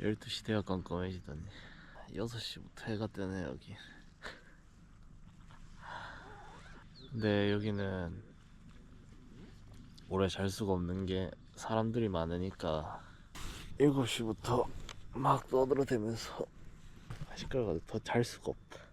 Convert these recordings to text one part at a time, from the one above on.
12시 돼야 깜깜해지더니 6시부터 해가 뜨네 여기. 근데 여기는 오래 잘 수가 없는 게 사람들이 많으니까 7시부터 막 떠들어대면서 시끄러워서 더 잘 수가 없다.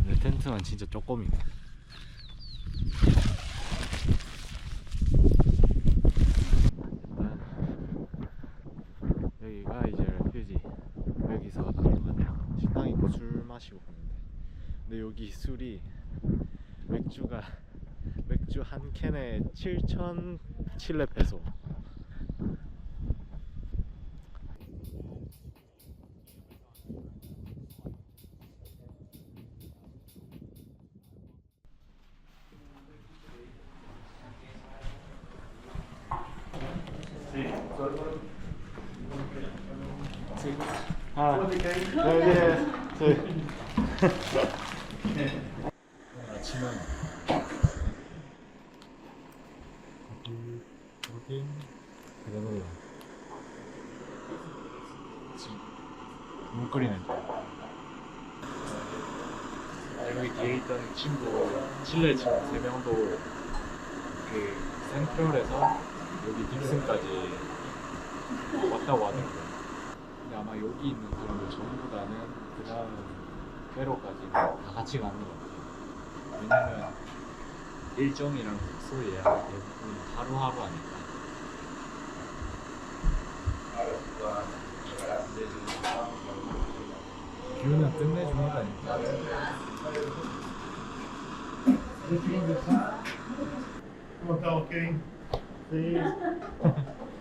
내 텐트만 진짜 쪼꼬미네. 여기가 이제 휴지. 여기서 한 식당 있고 술 마시고 가는데, 근데 여기 술이 맥주 한 캔에 7,000 페소. 아, 네, 아침은 프로틴, 그다음에 지금 물 끓이는 거. 여기 뒤에 있던 친구, 칠레 친구 3명도 그 센트럴에서 여기 딥슨까지 왔다고 하더라고요. 근데 아마 여기 있는 사람들 전부 다는 그 다음 페로까지 다 같이 가는 것 같아요. 왜냐면 일정이랑 숙소 예약을 대부분 하루하루 하니까. 뷰는 끝내줍니다 진짜. ¿Cómo está? Ok. Sí.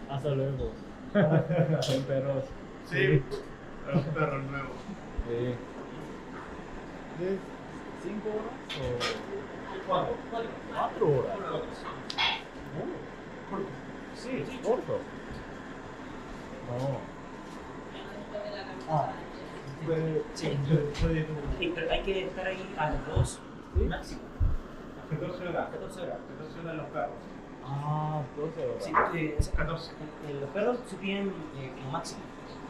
Hasta luego. Son perros. Sí, los perros nuevos. Sí. ¿De 5 horas o 4 horas? Sí, corto. No. Ah, Sí. Sí, pero hay que estar ahí a las 2 máximo. 14 horas. 14 horas. 14 horas los perros. 아, 12 horas. Sí, 14. los perros se piden como máximo.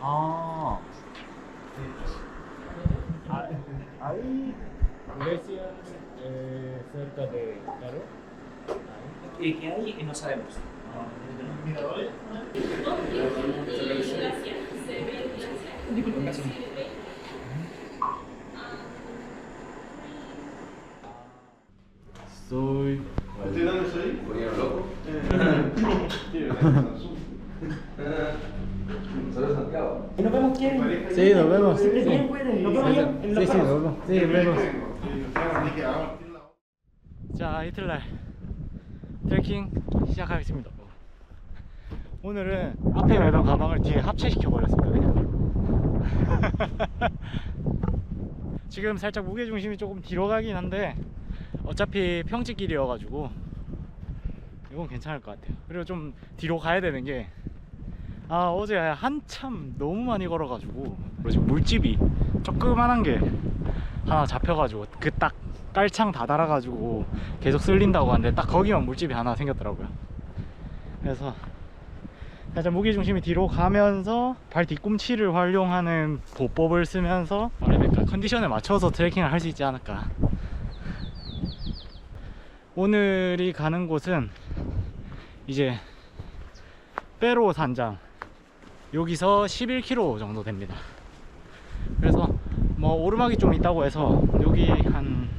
아, ¿hay iglesias cerca de Caro? ¿Qué hay? No sabemos. Miradores. Disculpen, casi. Soy. ¿Usted dónde soy? ¿Ponían loco? ¿Solo Santiago? ¿Y nos vemos quién? Sí, nos vemos. Sí, bien, pueden. Nos vemos allá en los Sí, perros. nos vemos. Sí, nos vemos. Así que vamos. 자, 이틀날 트레킹 시작하겠습니다. 오늘은 앞에 매던 가방을 뒤에 합체시켜 버렸습니다. 지금 살짝 무게중심이 조금 뒤로 가긴 한데 어차피 평지길이어가지고 이건 괜찮을 것 같아요. 그리고 좀 뒤로 가야 되는 게, 어제 한참 너무 많이 걸어가지고 지금 물집이 조그만한 게 하나 잡혀가지고 그 딱 깔창 다 달아가지고 계속 쓸린다고 하는데 딱 거기만 물집이 하나 생겼더라고요. 그래서 살짝 무게중심이 뒤로 가면서 발 뒤꿈치를 활용하는 보법을 쓰면서 컨디션에 맞춰서 트레킹을 할 수 있지 않을까. 오늘이 가는 곳은 이제 페로 산장, 여기서 11km 정도 됩니다. 그래서 뭐 오르막이 좀 있다고 해서 여기 한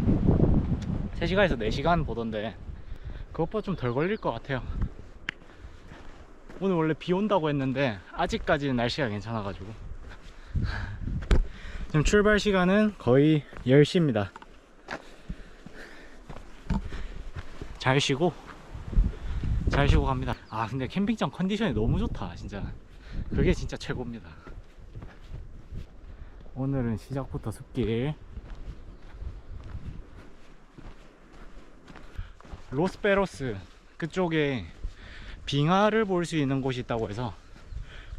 3시간에서 4시간 보던데 그것보다 좀 덜 걸릴 것 같아요. 오늘 원래 비 온다고 했는데 아직까지는 날씨가 괜찮아가지고. 지금 출발 시간은 거의 10시입니다 잘 쉬고 갑니다. 근데 캠핑장 컨디션이 너무 좋다 진짜. 그게 진짜 최고입니다. 오늘은 시작부터 숲길. 로스페로스 그쪽에 빙하를 볼 수 있는 곳이 있다고 해서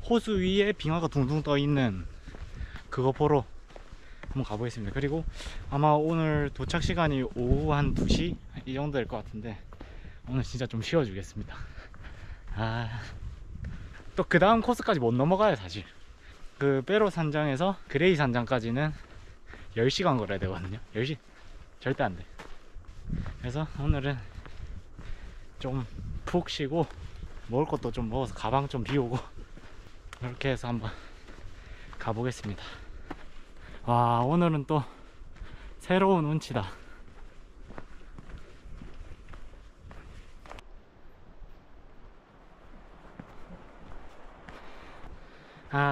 호수 위에 빙하가 둥둥 떠 있는 그거 보러 한번 가보겠습니다. 그리고 아마 오늘 도착 시간이 오후 한 2시 이 정도 될 것 같은데 오늘 진짜 좀 쉬어주겠습니다. 또 그 다음 코스까지 못 넘어가요 사실. 그 빼로 산장에서 그레이 산장까지는 10시간 걸어야 되거든요. 10시 절대 안 돼. 그래서 오늘은 좀 푹 쉬고 먹을 것도 좀 먹어서 가방 좀 비우고 그렇게 해서 한번 가보겠습니다. 와, 오늘은 또 새로운 운치다.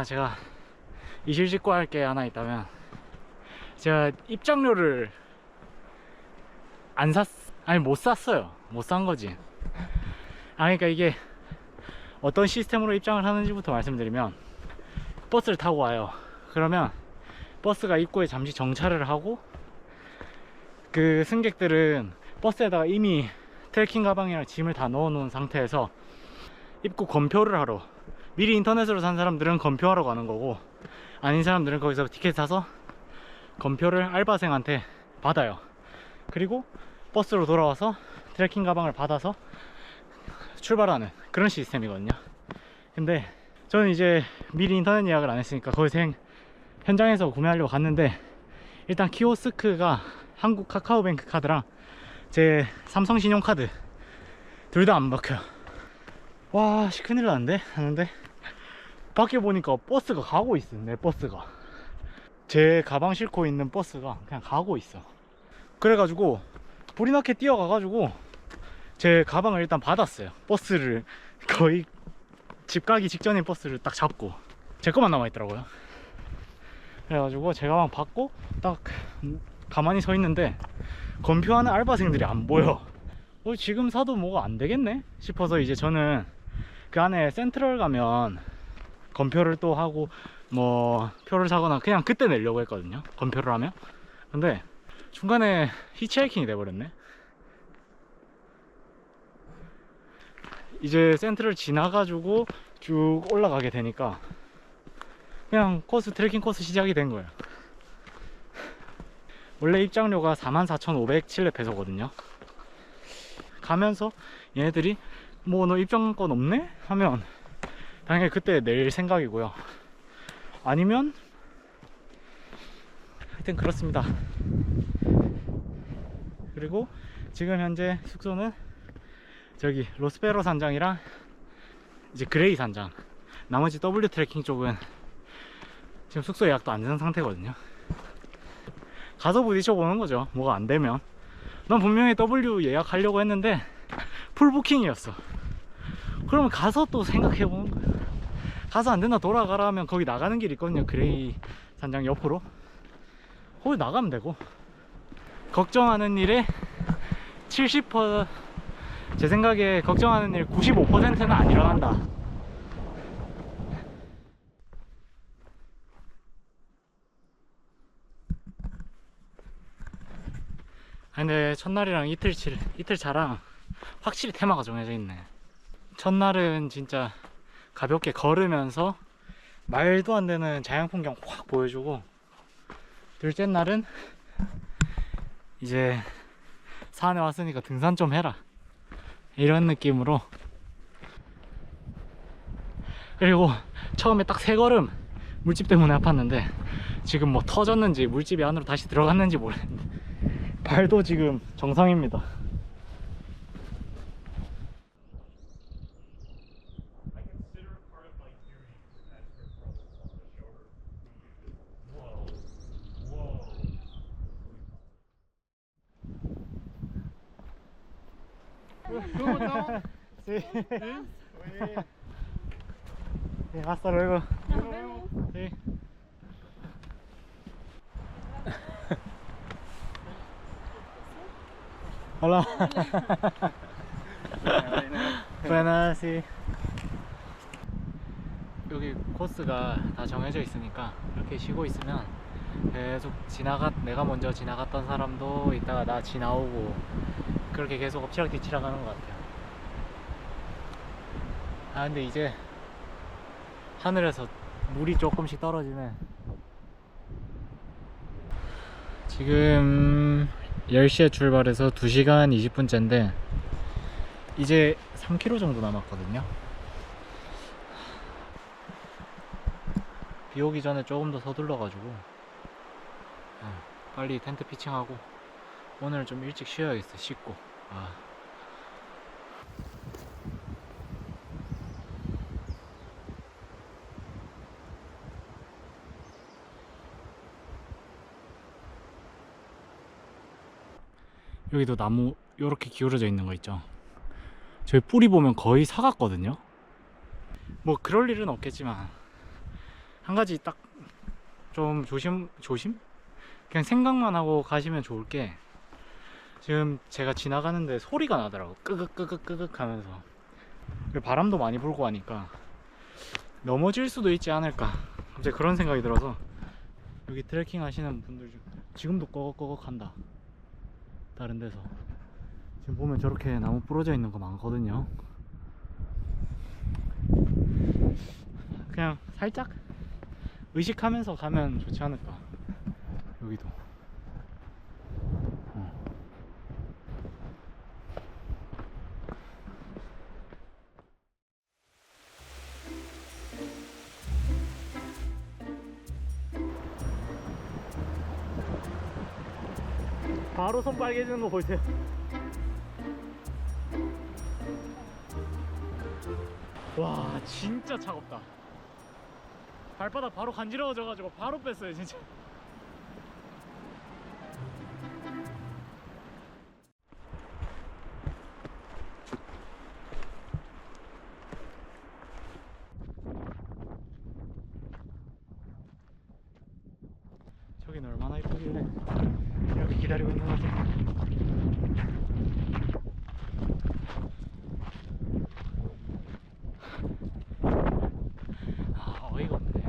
제가 이실직고 할 게 하나 있다면, 제가 입장료를 못 샀어요. 못 산 거지. 그러니까 이게 어떤 시스템으로 입장을 하는지부터 말씀드리면, 버스를 타고 와요. 그러면 버스가 입구에 잠시 정차를 하고, 그 승객들은 버스에다가 이미 트레킹 가방이랑 짐을 다 넣어 놓은 상태에서 입구 검표를 하러, 미리 인터넷으로 산 사람들은 검표하러 가는 거고, 아닌 사람들은 거기서 티켓 사서 검표를 알바생한테 받아요. 그리고 버스로 돌아와서 트레킹 가방을 받아서 출발하는 그런 시스템이거든요. 근데 저는 이제 미리 인터넷 예약을 안 했으니까 거기서 현장에서 구매하려고 갔는데, 일단 키오스크가 한국 카카오뱅크 카드랑 제 삼성 신용카드 둘 다 안 먹혀요. 와, 큰일 났는데 하는데 밖에 보니까 버스가 가고 있어. 내 버스가, 제 가방 싣고 있는 버스가 그냥 가고 있어. 그래가지고 불이 나게 뛰어가가지고 제 가방을 일단 받았어요. 버스를 거의 집 가기 직전인 버스를 딱 잡고 제 것만 남아있더라고요. 그래가지고 제 가방 받고 딱 가만히 서 있는데 검표하는 알바생들이 안 보여. 지금 사도 뭐가 안 되겠네 싶어서, 이제 저는 그 안에 센트럴 가면 검표를 또 하고 뭐 표를 사거나 그냥 그때 내려고 했거든요, 검표를 하면. 근데 중간에 히치하이킹이 돼버렸네. 이제 센트럴 지나가지고 쭉 올라가게 되니까 그냥 트레킹 코스 시작이 된 거예요. 원래 입장료가 44,507페소거든요 가면서 얘네들이 뭐 너 입장권 없네? 하면 당연히 그때 낼 생각이고요. 아니면 하여튼 그렇습니다. 그리고 지금 현재 숙소는 저기 로스페로 산장이랑 이제 그레이 산장, 나머지 W 트레킹 쪽은 지금 숙소 예약도 안 된 상태거든요. 가서 부딪혀 보는 거죠. 뭐가 안 되면. 난 분명히 W 예약하려고 했는데 풀 부킹이었어. 그러면 가서 또 생각해 보는 거야. 가서 안 된다 돌아가라 하면 거기 나가는 길 있거든요, 그레이 산장 옆으로. 거기 나가면 되고. 걱정하는 일에 70%, 제 생각에 걱정하는 일 95%는 안 일어난다. 근데 첫날이랑 이틀 차랑 확실히 테마가 정해져 있네. 첫날은 진짜 가볍게 걸으면서 말도 안 되는 자연 풍경 확 보여주고, 둘째 날은 이제 산에 왔으니까 등산 좀 해라 이런 느낌으로. 그리고 처음에 딱 세 걸음 물집 때문에 아팠는데 지금 뭐 터졌는지 물집이 안으로 다시 들어갔는지 모르겠는데 발도 지금 정상입니다. Sí. Hasta luego. Nos vemos. Sí. Hola. Buenas, sí. 여기 코스가 다 정해져 있으니까 이렇게 쉬고 있으면 계속 내가 먼저 지나갔던 사람도 이따가 나 지나오고 그렇게 계속 엎치락뒤치락 하는 것 같아요. 근데 이제 하늘에서 물이 조금씩 떨어지네. 지금 10시에 출발해서 2시간 20분째인데 이제 3km 정도 남았거든요. 비 오기 전에 조금 더 서둘러 가지고 빨리 텐트 피칭하고 오늘 좀 일찍 쉬어야겠어. 씻고. 여기도 나무 요렇게 기울어져 있는 거 있죠. 저희 뿌리 보면 거의 사 같거든요. 뭐 그럴 일은 없겠지만 한 가지 딱 좀 조심? 그냥 생각만 하고 가시면 좋을 게, 지금 제가 지나가는데 소리가 나더라고. 끄극 하면서. 바람도 많이 불고 하니까 넘어질 수도 있지 않을까, 갑자기 그런 생각이 들어서. 여기 트레킹 하시는 분들 중 지금도 꺼걱꺼걱 한다, 다른 데서. 지금 보면 저렇게 나무 부러져 있는 거 많거든요. 그냥 살짝 의식하면서 가면 좋지 않을까. 여기도 바로 손 빨개지는 거 보이세요? 와, 진짜 차갑다. 발바닥 바로 간지러워져 가지고 바로 뺐어요, 진짜. 저기는 얼마나 이쁘길래 이렇게 기다리고 있는 거지. 어이가 없네.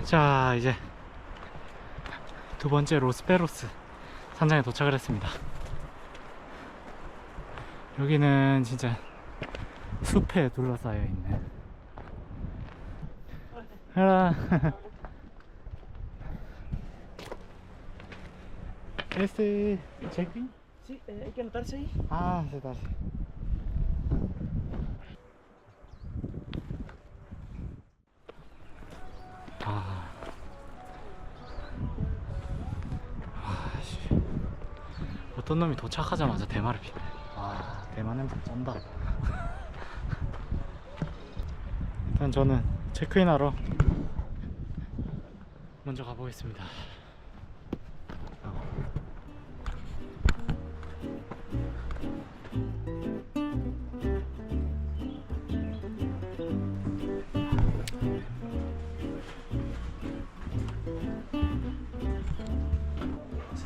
자, 이제 두 번째 로스페로스 산장에 도착을 했습니다. 여기는 진짜 숲에 둘러싸여 있네. Hola. check-in? Sí, hay que anotarse ahí. Ah, sí, está. 어떤 놈이 도착하자마자 대마를 피네. 대마 냄새 쩐다. 일단 저는 체크인하러 먼저 가보겠습니다.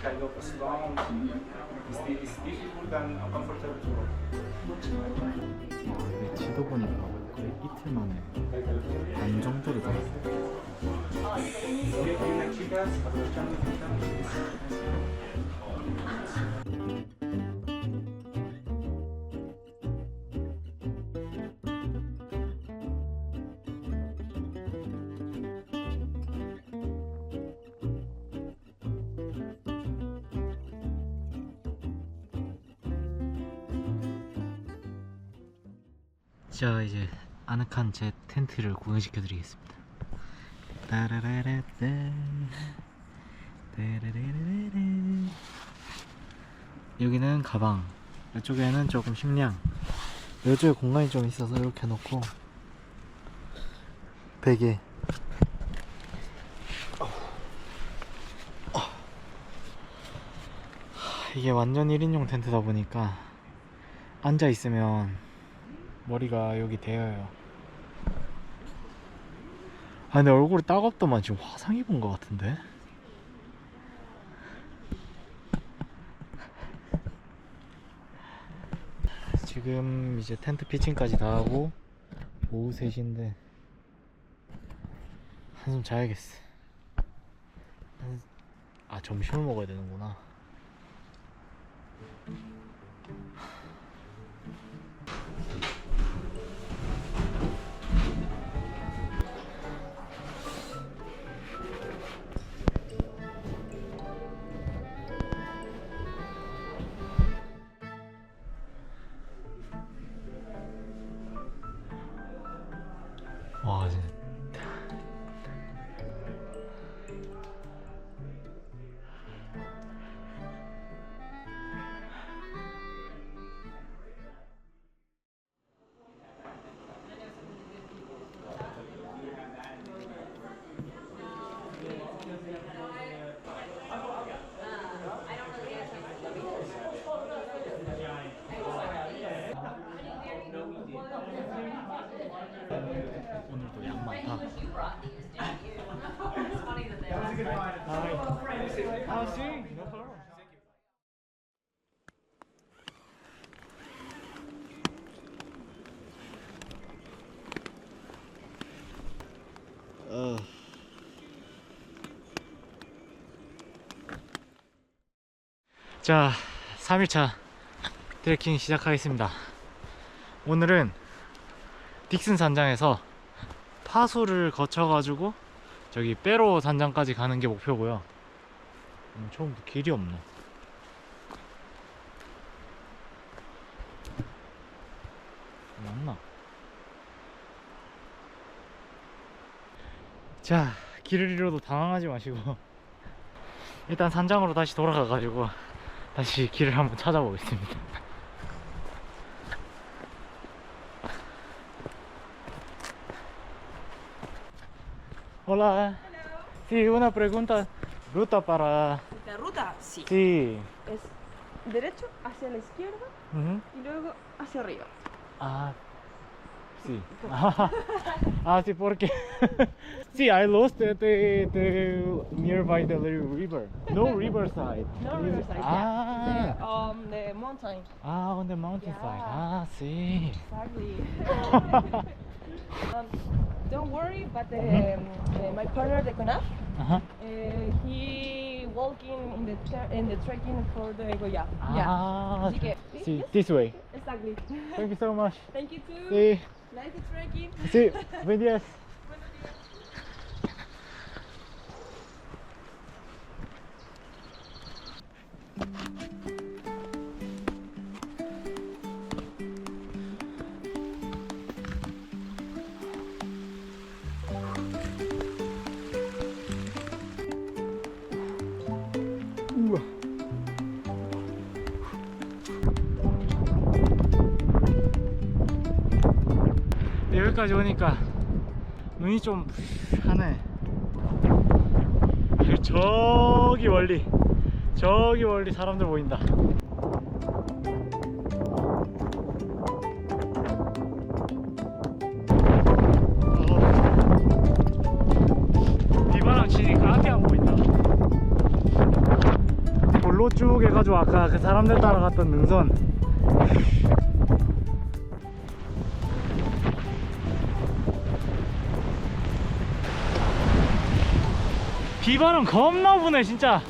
Kind of strong. It's difficult and uncomfortable to walk. 내 지도 보니까 거의 이틀 만에 반 정도를 걸었어요. 자, 이제 아늑한 제 텐트를 구경시켜 드리겠습니다. 따라라라따 따라라라라. 여기는 가방, 이쪽에는 조금 식량, 이쪽에 공간이 좀 있어서 이렇게 놓고 베개, 이게 완전 1인용 텐트다 보니까 앉아 있으면 머리가 여기 대여요. 아 근데 얼굴이 따갑더만 지금 화상 입은 것 같은데. 지금 이제 텐트 피칭까지 다 하고 오후 3시인데 한숨 자야겠어. 아 점심을 먹어야 되는구나. 와 진짜 오늘도 양 많다. 자, 3일차 트레킹 시작하겠습니다. 오늘은 딕슨 산장에서 파수를 거쳐가지고 저기 빼로 산장까지 가는 게 목표고요. 처음부터 길이 없네. 맞나? 자, 길을 잃어도 당황하지 마시고 일단 산장으로 다시 돌아가가지고 다시 길을 한번 찾아보겠습니다. Hola. Sí, una pregunta. Ruta para. La ruta, sí. Sí. Es derecho hacia la izquierda Ujú. y luego hacia arriba. Ah, sí. Ah, sí, porque. Sí, I lost the nearby the little river. No riverside. No riverside, Ah. yeah. The mountain. Ah, on the mountainside. Yeah. Ah, sí. Exactly. Don't worry, but my partner, the Conaf, Uh-huh. he walking in the trekking for the Goya. Ah, Yeah. Así que, sí, yes, this way. exactly. Thank you so much. Thank you too. Sí, Nice trekking. sí, buen día. 우와. 네, 여기까지 오니까 눈이 좀 하네. 저기 멀리 사람들 보인다. 비바람 치니까 앞이 안 보인다. 볼로 쭉 해가지고 아까 그 사람들 따라갔던 능선. 비바람 겁나 부네 진짜.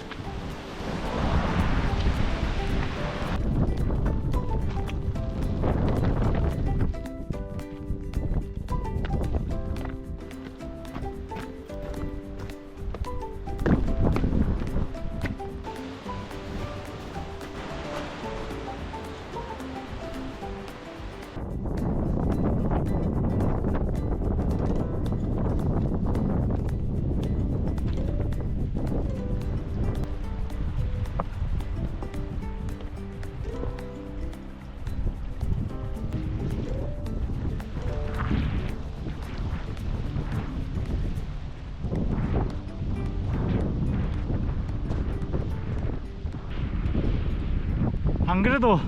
안 그래도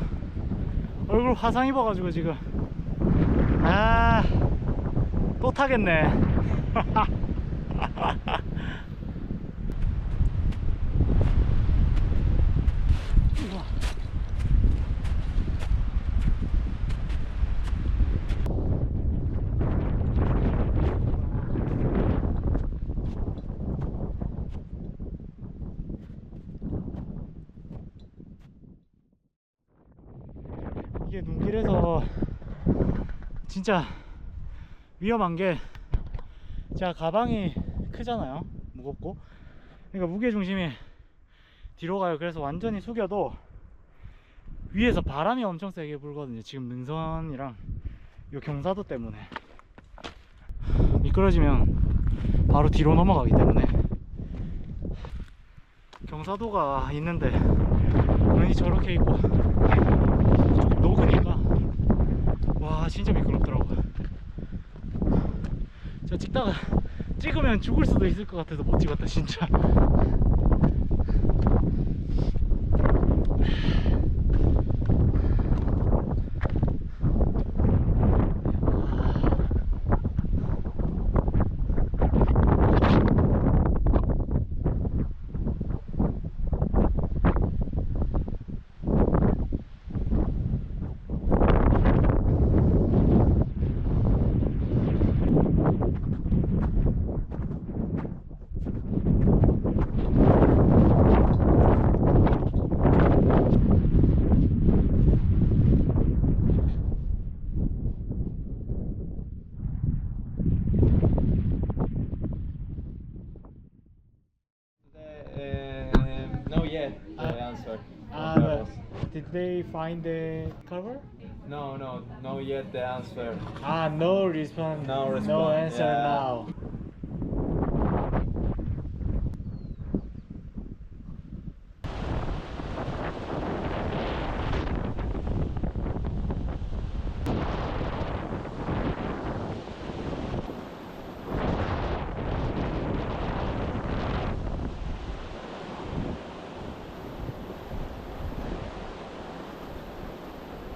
얼굴 화상 입어가지고 지금 아, 또 타겠네. 이게 눈길에서 진짜 위험한 게 제가 가방이 크잖아요. 무겁고. 그러니까 무게중심이 뒤로 가요. 그래서 완전히 숙여도 위에서 바람이 엄청 세게 불거든요. 지금 능선이랑 이 경사도 때문에 미끄러지면 바로 뒤로 넘어가기 때문에. 경사도가 있는데 눈이 저렇게 있고 조금 녹으니까 와 진짜 미끄럽더라고요. 저 찍으면 죽을 수도 있을 것 같아서 못 찍었다 진짜. No yet, the answer. Did they find the cover? No yet the answer. No response. No No response, answer yeah. now.